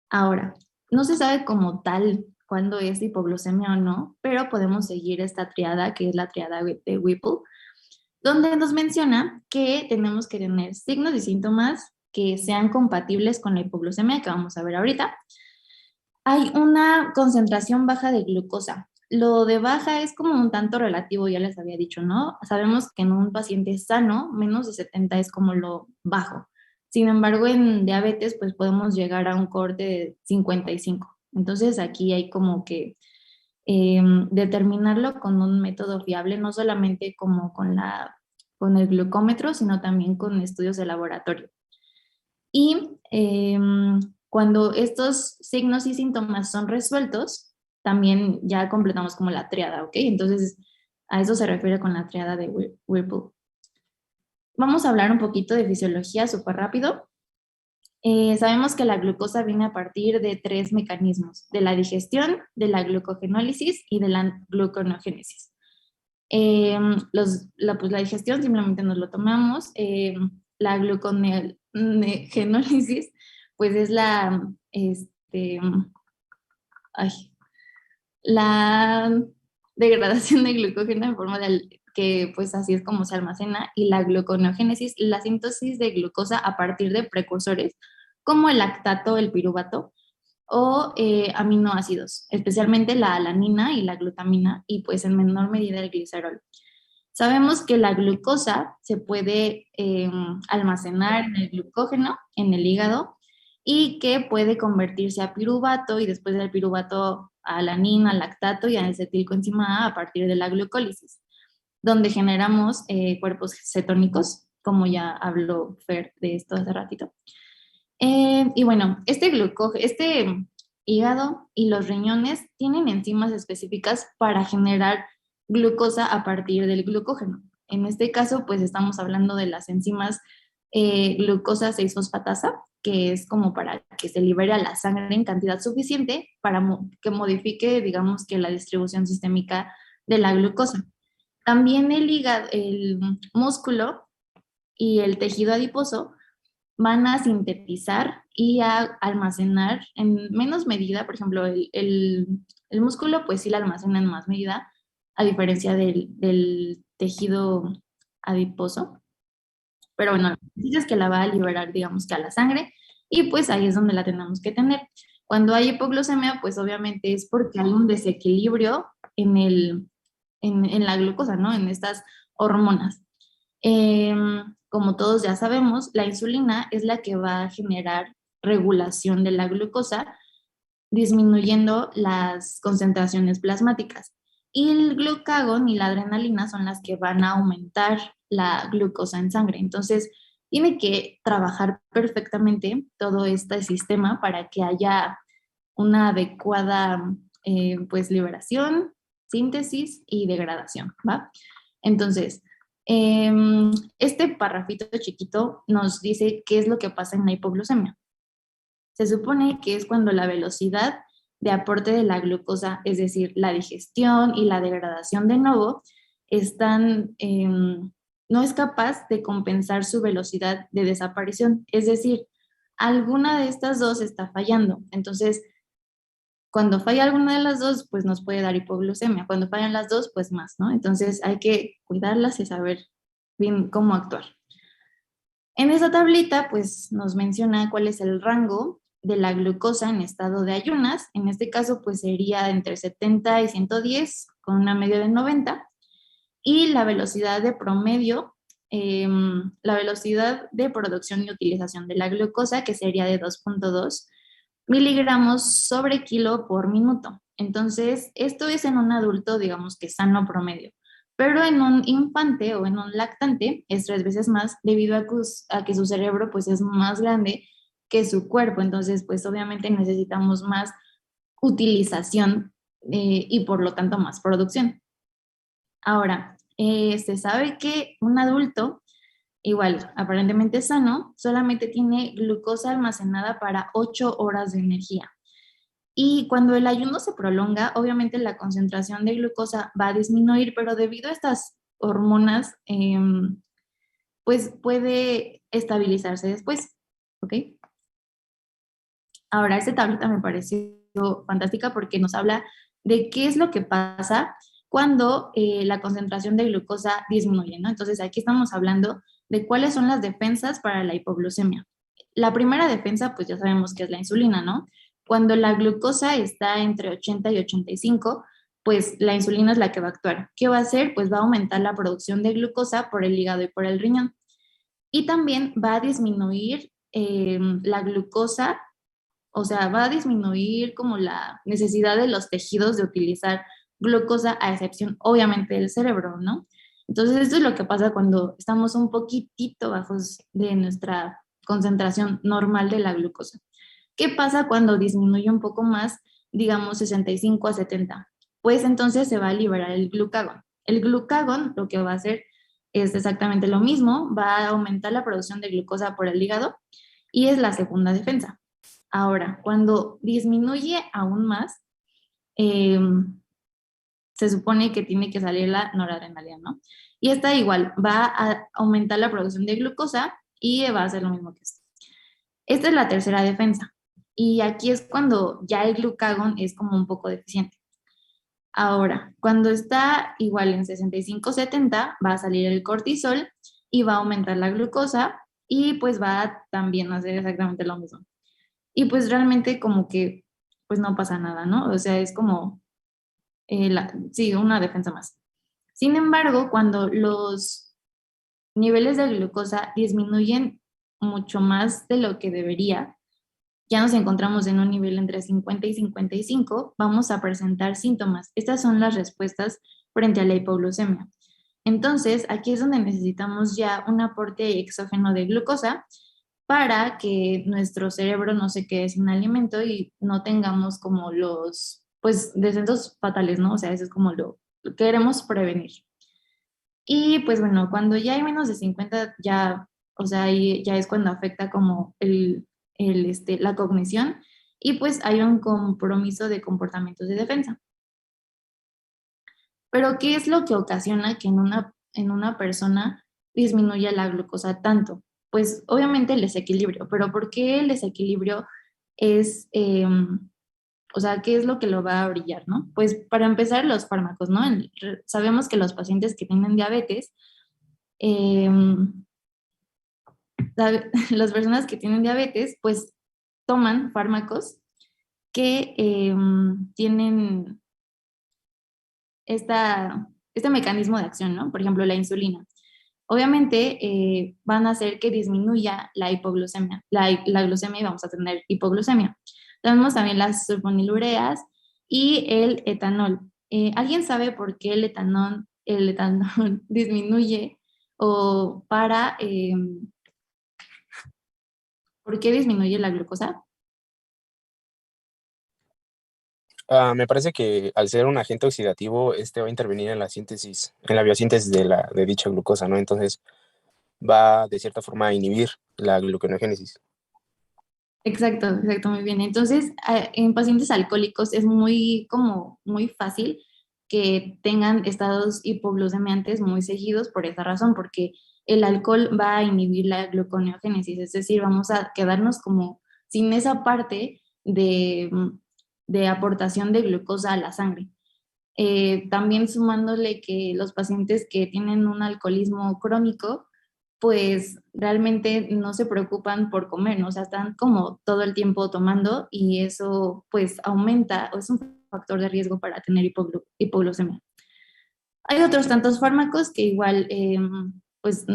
Ahora, no se sabe como tal cuándo es hipoglucemia o no, pero podemos seguir esta triada que es la triada de Whipple, donde nos menciona que tenemos que tener signos y síntomas que sean compatibles con la hipoglucemia que vamos a ver ahorita. Hay una concentración baja de glucosa. Lo de baja es como un tanto relativo, ya les había dicho, ¿no? Sabemos que en un paciente sano, menos de 70 es como lo bajo. Sin embargo, en diabetes, pues podemos llegar a un corte de 55. Entonces, aquí hay como que determinarlo con un método fiable, no solamente como con el glucómetro, sino también con estudios de laboratorio. Y cuando estos signos y síntomas son resueltos, también ya completamos como la triada, ¿ok? Entonces, a eso se refiere con la triada de Whipple. Vamos a hablar un poquito de fisiología súper rápido. Sabemos que la glucosa viene a partir de 3 mecanismos, de la digestión, de la glucogenólisis y de la gluconeogénesis. Pues la digestión simplemente nos lo tomamos, la gluconeogénesis pues es la degradación de glucógeno en forma de que pues así es como se almacena, y la gluconeogénesis, la síntesis de glucosa a partir de precursores como el lactato, el piruvato o aminoácidos, especialmente la alanina y la glutamina y pues en menor medida el glicerol. Sabemos que la glucosa se puede almacenar en el glucógeno, en el hígado, y que puede convertirse a piruvato y después del piruvato a alanina, lactato y a acetilcoenzima A partir de la glucólisis, donde generamos cuerpos cetónicos, como ya habló Fer de esto hace ratito. Y bueno, este hígado y los riñones tienen enzimas específicas para generar glucosa a partir del glucógeno. En este caso, pues estamos hablando de las enzimas glucosa 6-fosfatasa, que es como para que se libere a la sangre en cantidad suficiente para que modifique, digamos, que la distribución sistémica de la glucosa. También el hígado, el músculo y el tejido adiposo van a sintetizar y a almacenar en menos medida. Por ejemplo, el músculo pues sí la almacena en más medida, a diferencia del tejido adiposo. Pero bueno, es que la va a liberar, digamos que a la sangre, y pues ahí es donde la tenemos que tener. Cuando hay hipoglucemia, pues obviamente es porque hay un desequilibrio en la glucosa, ¿no? En estas hormonas. Como todos ya sabemos, la insulina es la que va a generar regulación de la glucosa, disminuyendo las concentraciones plasmáticas. Y el glucagón y la adrenalina son las que van a aumentar la glucosa en sangre. Entonces, tiene que trabajar perfectamente todo este sistema para que haya una adecuada pues liberación, síntesis y degradación, ¿va? Entonces, este parrafito chiquito nos dice qué es lo que pasa en la hipoglucemia. Se supone que es cuando la velocidad de aporte de la glucosa, es decir, la digestión y la degradación de nuevo, no es capaz de compensar su velocidad de desaparición. Es decir, alguna de estas dos está fallando. Entonces, cuando falla alguna de las dos, pues nos puede dar hipoglucemia. Cuando fallan las dos, pues más, ¿no? Entonces hay que cuidarlas y saber bien cómo actuar. En esa tablita, pues nos menciona cuál es el rango de la glucosa en estado de ayunas. En este caso, pues sería entre 70 y 110, con una media de 90. Y la velocidad de promedio, la velocidad de producción y utilización de la glucosa, que sería de 2.2 miligramos sobre kilo por minuto. Entonces, esto es en un adulto, digamos que sano promedio, pero en un infante o en un lactante es 3 veces más debido a que su cerebro pues es más grande que su cuerpo, entonces pues obviamente necesitamos más utilización y por lo tanto más producción. Ahora, se sabe que un adulto, igual aparentemente sano, solamente tiene glucosa almacenada para 8 horas de energía. Y cuando el ayuno se prolonga, obviamente la concentración de glucosa va a disminuir, pero debido a estas hormonas, pues puede estabilizarse después, ¿ok? Ahora, esta tablita me pareció fantástica porque nos habla de qué es lo que pasa cuando la concentración de glucosa disminuye, ¿no? Entonces, aquí estamos hablando de cuáles son las defensas para la hipoglucemia. La primera defensa, pues ya sabemos que es la insulina, ¿no? Cuando la glucosa está entre 80 y 85, pues la insulina es la que va a actuar. ¿Qué va a hacer? Pues va a aumentar la producción de glucosa por el hígado y por el riñón. Y también va a disminuir la glucosa, o sea, va a disminuir como la necesidad de los tejidos de utilizar glucosa, a excepción obviamente del cerebro, ¿no? Entonces, esto es lo que pasa cuando estamos un poquitito bajos de nuestra concentración normal de la glucosa. ¿Qué pasa cuando disminuye un poco más, digamos 65 a 70? Pues entonces se va a liberar el glucagón. El glucagón lo que va a hacer es exactamente lo mismo, va a aumentar la producción de glucosa por el hígado y es la segunda defensa. Ahora, cuando disminuye aún más, eh, se supone que tiene que salir la noradrenalina, ¿no? Y esta igual va a aumentar la producción de glucosa y va a hacer lo mismo que esto. Esta es la tercera defensa. Y aquí es cuando ya el glucagón es como un poco deficiente. Ahora, cuando está igual en 65-70, va a salir el cortisol y va a aumentar la glucosa y pues va a también hacer exactamente lo mismo. Y pues realmente como que pues no pasa nada, ¿no? O sea, es como, sí, una defensa más. Sin embargo, cuando los niveles de glucosa disminuyen mucho más de lo que debería, ya nos encontramos en un nivel entre 50 y 55, vamos a presentar síntomas. Estas son las respuestas frente a la hipoglucemia. Entonces, aquí es donde necesitamos ya un aporte exógeno de glucosa para que nuestro cerebro no se quede sin alimento y no tengamos como los, pues, descensos fatales, ¿no? O sea, eso es como lo que queremos prevenir. Y pues bueno, cuando ya hay menos de 50, ya, o sea, ahí ya es cuando afecta como la cognición y pues hay un compromiso de comportamientos de defensa. Pero, ¿qué es lo que ocasiona que en una persona disminuya la glucosa tanto? Pues obviamente el desequilibrio, pero ¿por qué el desequilibrio es, o sea, qué es lo que lo va a brillar, ¿no? Pues para empezar los fármacos, ¿no? Sabemos que los pacientes que tienen diabetes, las personas que tienen diabetes, pues toman fármacos que tienen este mecanismo de acción, ¿no? Por ejemplo, la insulina. Obviamente van a hacer que disminuya la hipoglucemia, la glucemia y vamos a tener hipoglucemia. Tenemos también las sulfonilureas y el etanol. ¿Alguien sabe por qué el etanol disminuye o por qué disminuye la glucosa? Me parece que al ser un agente oxidativo, este va a intervenir en la síntesis, en la biosíntesis de dicha glucosa, ¿no? Entonces va de cierta forma a inhibir la gluconeogénesis. Exacto, exacto, muy bien. Entonces, en pacientes alcohólicos es muy fácil que tengan estados hipoglucemiantes muy seguidos por esa razón, porque el alcohol va a inhibir la gluconeogénesis, es decir, vamos a quedarnos como sin esa parte de aportación de glucosa a la sangre. También sumándole que los pacientes que tienen un alcoholismo crónico, pues realmente no se preocupan por comer, ¿no? O sea, están como todo el tiempo tomando y eso pues aumenta o es un factor de riesgo para tener hipoglucemia. Hay otros tantos fármacos que igual, pues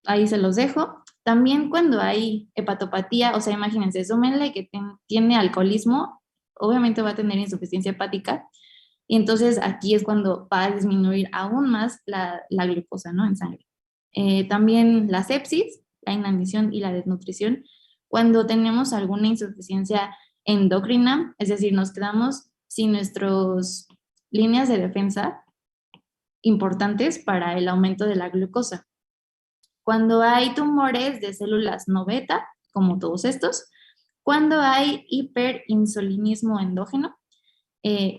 ahí se los dejo. También cuando hay hepatopatía, o sea, imagínense, súmenle que tiene alcoholismo obviamente va a tener insuficiencia hepática, y entonces aquí es cuando va a disminuir aún más la glucosa, ¿no? En sangre. También la sepsis, la inanición y la desnutrición, cuando tenemos alguna insuficiencia endocrina, es decir, nos quedamos sin nuestras líneas de defensa importantes para el aumento de la glucosa. Cuando hay tumores de células no beta, como todos estos, cuando hay hiperinsulinismo endógeno,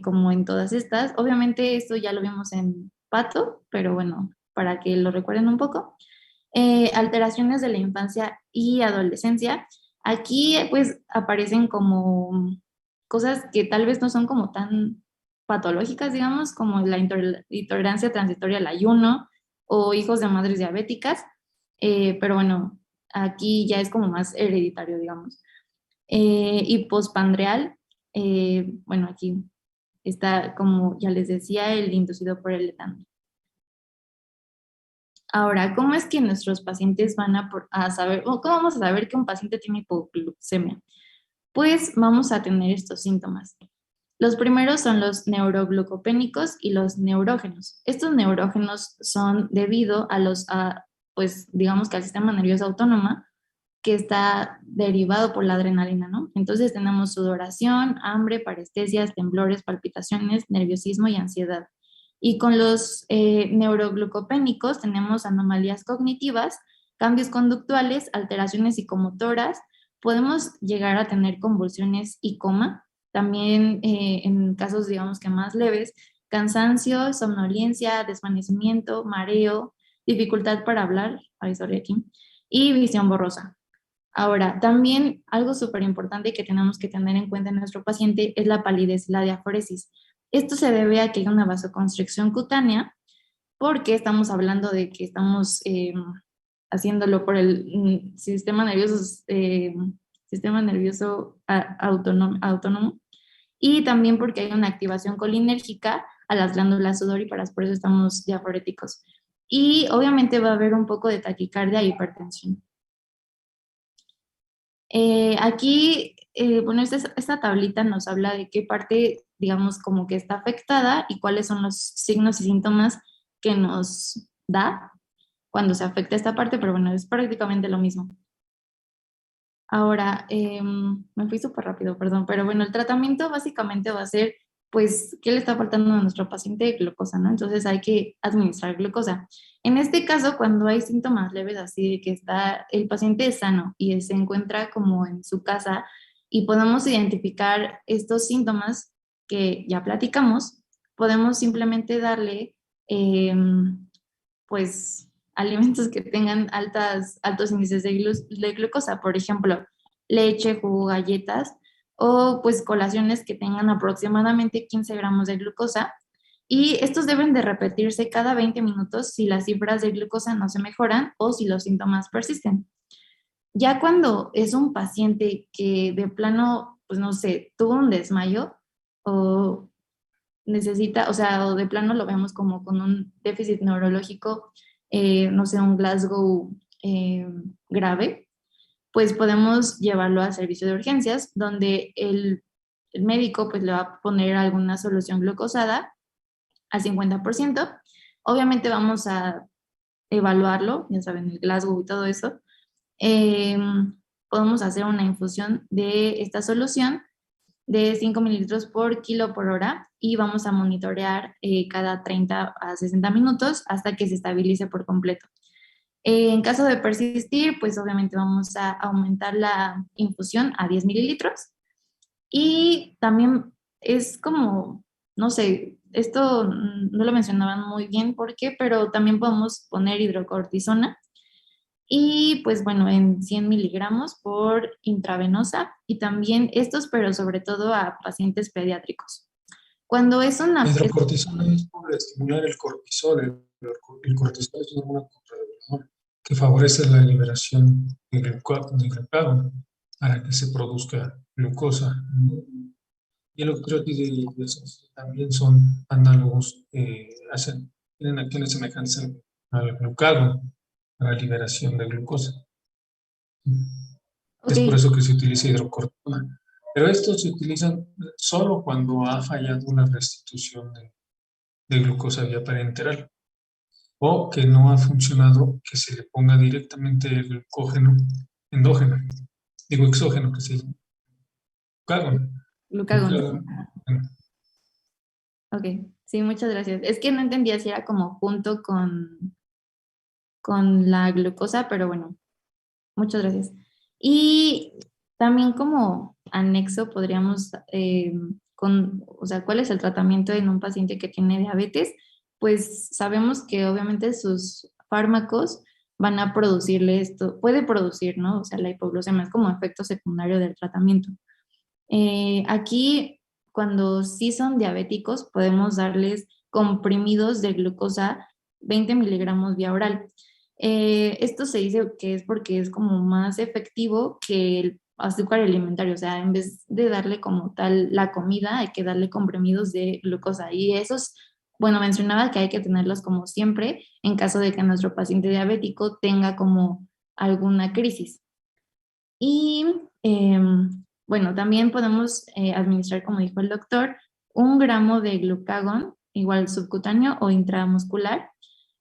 como en todas estas, obviamente esto ya lo vimos en pato, pero bueno, para que lo recuerden un poco. Alteraciones de la infancia y adolescencia, aquí pues aparecen como cosas que tal vez no son como tan patológicas, digamos, como la intolerancia transitoria al ayuno o hijos de madres diabéticas, pero bueno, aquí ya es como más hereditario, digamos. Y postpandreal, bueno, aquí está, como ya les decía, el inducido por el etanol. Ahora, ¿cómo es que nuestros pacientes van a saber, o cómo vamos a saber que un paciente tiene hipoglucemia? Pues vamos a tener estos síntomas. Los primeros son los neuroglucopénicos y los neurógenos. Estos neurógenos son debido pues digamos que al sistema nervioso autónomo, que está derivado por la adrenalina, ¿no? Entonces tenemos sudoración, hambre, parestesias, temblores, palpitaciones, nerviosismo y ansiedad. Y con los neuroglucopénicos tenemos anomalías cognitivas, cambios conductuales, alteraciones psicomotoras, podemos llegar a tener convulsiones y coma, también en casos digamos que más leves, cansancio, somnolencia, desvanecimiento, mareo, dificultad para hablar, y visión borrosa. Ahora, también algo súper importante que tenemos que tener en cuenta en nuestro paciente es la palidez, la diaforesis. Esto se debe a que hay una vasoconstricción cutánea, porque estamos hablando de que estamos haciéndolo por el sistema nervioso autónomo, y también porque hay una activación colinérgica a las glándulas sudoríparas, por eso estamos diaforéticos. Y obviamente va a haber un poco de taquicardia e hipertensión. Aquí, bueno, esta tablita nos habla de qué parte, digamos, como que está afectada y cuáles son los signos y síntomas que nos da cuando se afecta esta parte, pero bueno, es prácticamente lo mismo. Ahora, me fui súper rápido, perdón, pero bueno, el tratamiento básicamente va a ser, pues, ¿qué le está faltando a nuestro paciente? Glucosa, ¿no? Entonces hay que administrar glucosa. En este caso, cuando hay síntomas leves así de que el paciente es sano y se encuentra como en su casa y podemos identificar estos síntomas que ya platicamos, podemos simplemente darle, pues, alimentos que tengan altos índices de glucosa, por ejemplo, leche, jugo, galletas, o pues colaciones que tengan aproximadamente 15 gramos de glucosa. Y estos deben de repetirse cada 20 minutos si las cifras de glucosa no se mejoran o si los síntomas persisten. Ya cuando es un paciente que de plano, pues no sé, tuvo un desmayo o necesita, o sea, o de plano lo vemos como con un déficit neurológico, no sé, un Glasgow grave, pues podemos llevarlo a servicio de urgencias, donde el médico pues le va a poner alguna solución glucosada al 50%. Obviamente vamos a evaluarlo, ya saben, el Glasgow y todo eso. Podemos hacer una infusión de esta solución de 5 mililitros por kilo por hora y vamos a monitorear cada 30 a 60 minutos hasta que se estabilice por completo. En caso de persistir, pues obviamente vamos a aumentar la infusión a 10 mililitros y también es como, no sé, esto no lo mencionaban muy bien por qué, pero también podemos poner hidrocortisona y pues bueno, en 100 miligramos por intravenosa y también estos, pero sobre todo a pacientes pediátricos. Cuando es una... La hidrocortisona es para estimular el cortisol. El cortisol es una hormona contrarreguladora que favorece la liberación de glucagón para que se produzca glucosa. Y el octreotide también son análogos, tienen acciones semejantes al glucagón para la liberación de glucosa. Okay. Es por eso que se utiliza hidrocortisona. Pero estos se utilizan solo cuando ha fallado una restitución de glucosa vía parenteral o que no ha funcionado, que se le ponga directamente el glucógeno endógeno, digo exógeno, que se llama glucagón. Glucagón. Glucagón. Ok, sí, muchas gracias. Es que no entendía si era como junto con la glucosa, pero bueno, muchas gracias. Y también como anexo podríamos, o sea, ¿cuál es el tratamiento en un paciente que tiene diabetes? Pues sabemos que obviamente sus fármacos van a producirle esto, puede producir, ¿no? O sea, la hipoglucemia es como efecto secundario del tratamiento. Aquí, cuando sí son diabéticos, podemos darles comprimidos de glucosa 20 miligramos vía oral. Esto se dice que es porque es como más efectivo que el azúcar alimentario, o sea, en vez de darle como tal la comida, hay que darle comprimidos de glucosa. Y esos, bueno, mencionaba que hay que tenerlos como siempre en caso de que nuestro paciente diabético tenga como alguna crisis. Y bueno, también podemos administrar, como dijo el doctor, 1 gramo de glucagón, igual subcutáneo o intramuscular.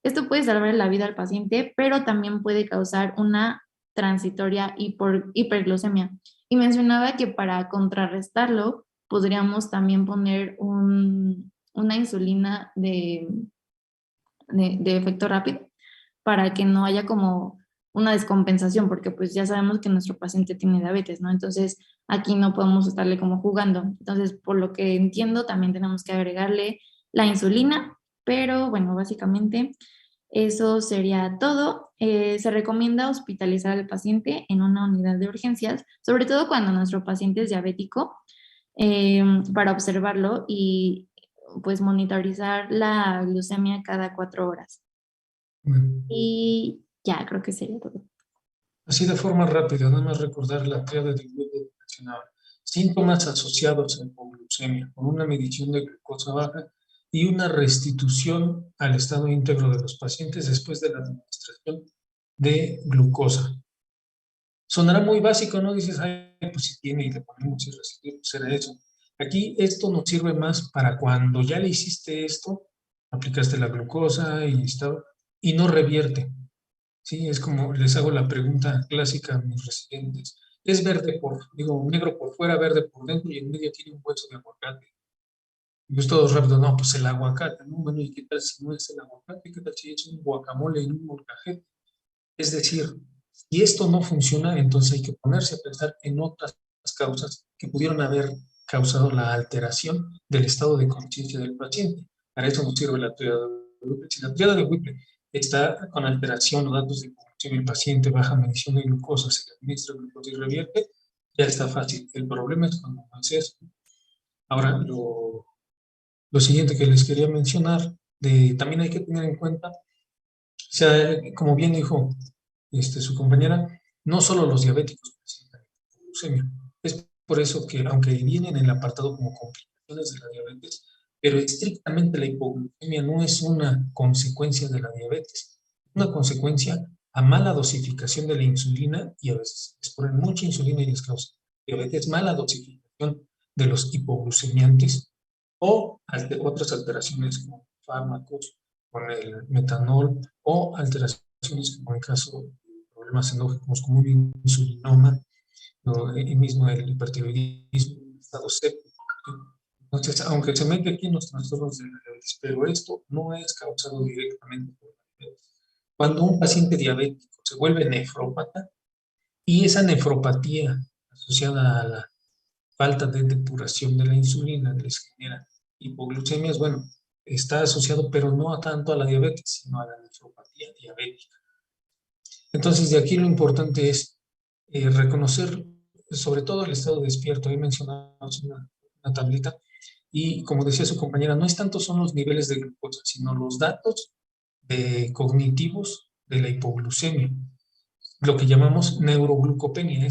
Esto puede salvar la vida al paciente, pero también puede causar una transitoria hiperglucemia. Y mencionaba que para contrarrestarlo, podríamos también poner una insulina de efecto rápido para que no haya como una descompensación, porque pues ya sabemos que nuestro paciente tiene diabetes, ¿no? Entonces aquí no podemos estarle como jugando. Entonces, por lo que entiendo, también tenemos que agregarle la insulina, pero bueno, básicamente eso sería todo. Se recomienda hospitalizar al paciente en una unidad de urgencias, sobre todo cuando nuestro paciente es diabético, para observarlo y pues monitorizar la glucemia cada 4 horas. Y ya, creo que sería todo. Así de forma rápida, nada más recordar la tríada de Whipple que mencionaba. Síntomas asociados a hipoglucemia, con una medición de glucosa baja y una restitución al estado íntegro de los pacientes después de la administración de glucosa. Sonará muy básico, ¿no? Dices, ay, pues si tiene y le ponemos y restituimos, será eso. Aquí esto nos sirve más para cuando ya le hiciste esto, aplicaste la glucosa y no revierte. Sí, es como les hago la pregunta clásica a mis residentes. Es negro por fuera, verde por dentro y en medio tiene un hueso de aguacate. Y pues todos rápido, no, pues el aguacate, ¿no? Bueno, ¿y qué tal si no es el aguacate? ¿Qué tal si es un guacamole y un molcajete? Es decir, si esto no funciona, entonces hay que ponerse a pensar en otras causas que pudieron haber causado la alteración del estado de conciencia del paciente. Para eso nos sirve la triada de Whipple. Si la triada de Whipple está con alteración o datos de población, el paciente baja medición de glucosa, se le administra glucosa y revierte, ya está fácil. El problema es cuando no hace eso. Ahora, lo siguiente que les quería mencionar, también hay que tener en cuenta, o sea, como bien dijo su compañera, no solo los diabéticos presentan hipoglucemia. Es por eso que, aunque vienen en el apartado como complicaciones de la diabetes, pero estrictamente la hipoglucemia no es una consecuencia de la diabetes, es una consecuencia a mala dosificación de la insulina y a veces les ponen mucha insulina y les causa diabetes, mala dosificación de los hipoglucemiantes o otras alteraciones como fármacos, con el metanol o alteraciones como en caso de problemas endógenos como un insulinoma, el mismo el hipertiroidismo, el estado séptico. Entonces, aunque se mete aquí en los trastornos de la diabetes, pero esto no es causado directamente por la diabetes. Cuando un paciente diabético se vuelve nefrópata y esa nefropatía asociada a la falta de depuración de la insulina les genera hipoglucemias, bueno, está asociado, pero no tanto a la diabetes, sino a la nefropatía diabética. Entonces, de aquí lo importante es reconocer, sobre todo el estado despierto. Ahí mencionamos una tablita, y como decía su compañera, no es tanto son los niveles de glucosa, sino los datos cognitivos de la hipoglucemia, lo que llamamos neuroglucopenia.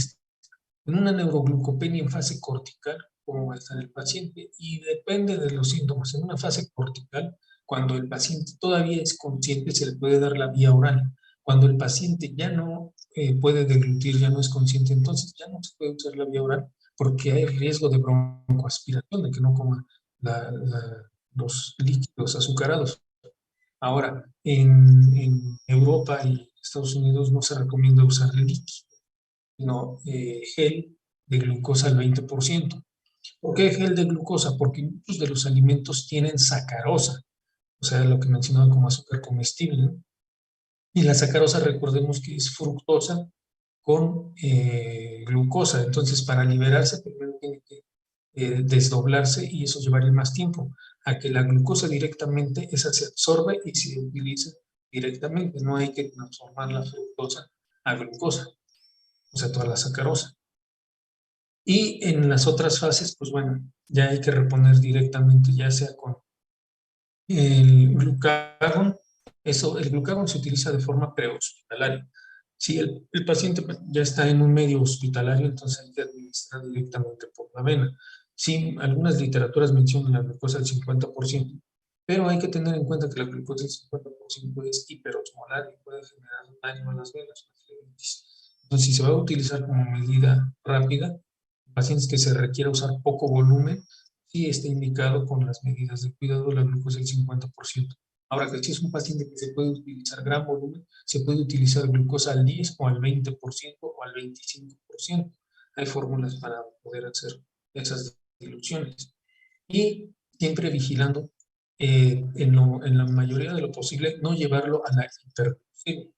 En una neuroglucopenia en fase cortical, cómo va a estar el paciente, y depende de los síntomas. En una fase cortical, cuando el paciente todavía es consciente, se le puede dar la vía oral. Cuando el paciente ya no puede deglutir, ya no es consciente, entonces ya no se puede usar la vía oral, porque hay riesgo de broncoaspiración, de que no coma los líquidos azucarados. Ahora, en Europa y Estados Unidos no se recomienda usar líquido, sino gel de glucosa al 20%. ¿Por qué gel de glucosa? Porque muchos de los alimentos tienen sacarosa, o sea, lo que mencionaba como azúcar comestible, ¿no? Y la sacarosa, recordemos que es fructosa con glucosa. Entonces, para liberarse, primero tiene que desdoblarse y eso llevaría más tiempo. A que la glucosa directamente, esa se absorbe y se utiliza directamente. No hay que transformar la fructosa a glucosa, o sea, toda la sacarosa. Y en las otras fases, pues bueno, ya hay que reponer directamente, ya sea con el glucagón. El glucagón se utiliza de forma prehospitalaria. Si el paciente ya está en un medio hospitalario, entonces hay que administrar directamente por la vena. Sí, algunas literaturas mencionan la glucosa al 50%, pero hay que tener en cuenta que la glucosa del 50% es hiperosmolar y puede generar daño a las venas. Entonces, si se va a utilizar como medida rápida, pacientes que se requiera usar poco volumen, sí está indicado con las medidas de cuidado la glucosa del 50%. Ahora, que si es un paciente que se puede utilizar gran volumen, se puede utilizar glucosa al 10 o al 20% o al 25%. Hay fórmulas para poder hacer esas diluciones. Y siempre vigilando, en la mayoría de lo posible, no llevarlo a la hiperglucemia,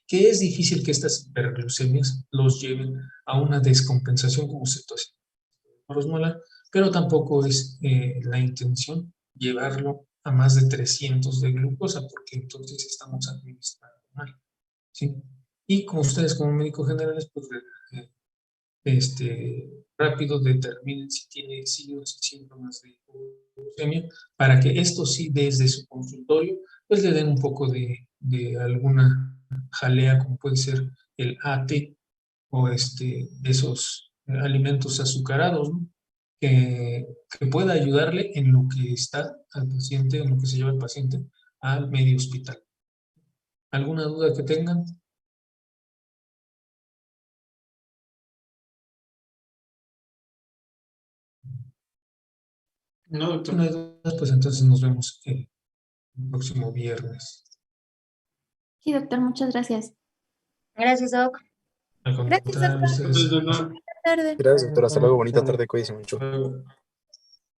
que es difícil que estas hiperglucemias los lleven a una descompensación como cetosis osmolar, pero tampoco es la intención llevarlo a más de 300 de glucosa, porque entonces estamos administrando mal, ¿sí? Y como ustedes como médicos generales, pues rápido determinen si tiene signos y síntomas de hipoglucemia, para que esto sí desde su consultorio, pues le den un poco de alguna jalea, como puede ser el AT o de esos alimentos azucarados, ¿no? Que pueda ayudarle en lo que está al paciente, en lo que se lleva el paciente al medio hospital. ¿Alguna duda que tengan? No, doctor. No hay dudas, pues entonces nos vemos el próximo viernes. Sí, doctor, muchas gracias. Gracias, Doc. Al Gracias, contrario, doctor. ustedes. Buenas tardes. Gracias, doctor. Hasta luego. Bonita tarde. Cuídense mucho. Hasta luego.